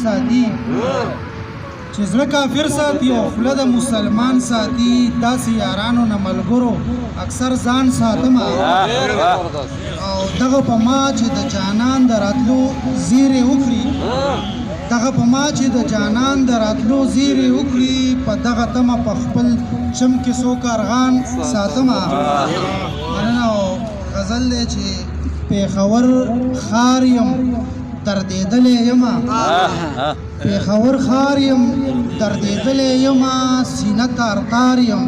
ساتي چې زړه کافر ساتي او خوله د مسلمان ساتي داسې یارانو نه ملګرو اکثر ځان ساتم او دغه په ما چې د جانان د راتلو زیرې وکړي دغه په ما چې د جانان د راتلو زیرې وکړي په دغه تمه په خپل چم کې څو کارغان ساتم مننه غزل دی چې پېښور ښار یم دردېدلی یمه پېښور ښار یم دردېدلی یمه سینه تار یم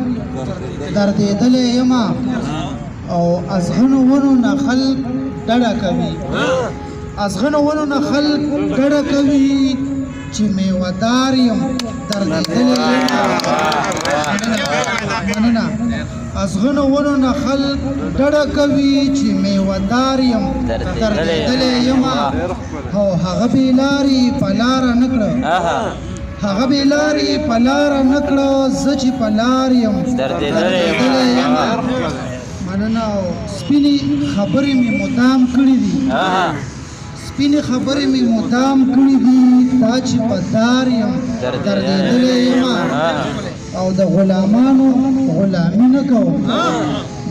دردېدلی یمه او ازغنو ونو نه خلک ډډه کوي ازغنو ونو نه خلک ډډه کوي چې میوهدار یم دردېدلی یمه مننه ازغنو ونو نه خلک ډډه کوي چې میوهدار یم دردېدلی یمه او هغه بېلارې په لاره نه کړه هغه بېلارې په لاره نه کړه زه چې په لار یم دردېدلی یمه مننه او سپینې خبرې مې مدام کړي دي سپینې خبرې مې مدام کړي دي دا چې په دار یم دردېدلی یمه او د غلامانو غلامي نه کوم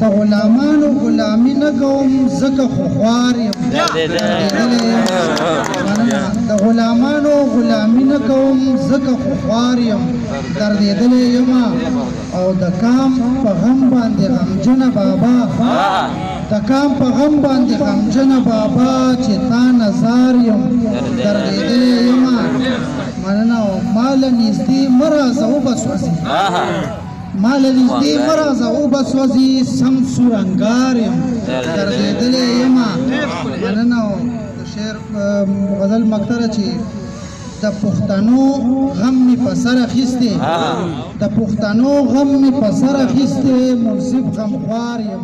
د غلامانو غلامي نه کوم ځکه خو خوار یم دردېدلی یمه د غلامانو غلامي نه کوم ځکه خو خوار یم دردېدلی یمه او د کام په غم باندې غمجنه بابا د کام په غم باندې غمجنه بابا چې تا نزار یم دردېدلی یمه مننه او ماله نږدې مه راځه وبسوځي ماله نږدې مه راځه وبسوځي سم سورنګار یم دردېدلی یمه مننه او د شعر غزل مقطره چې د پښتنو غم مې په سر اخیستی د پښتنو غم مې په سر اخیستی منصف غمخوار یم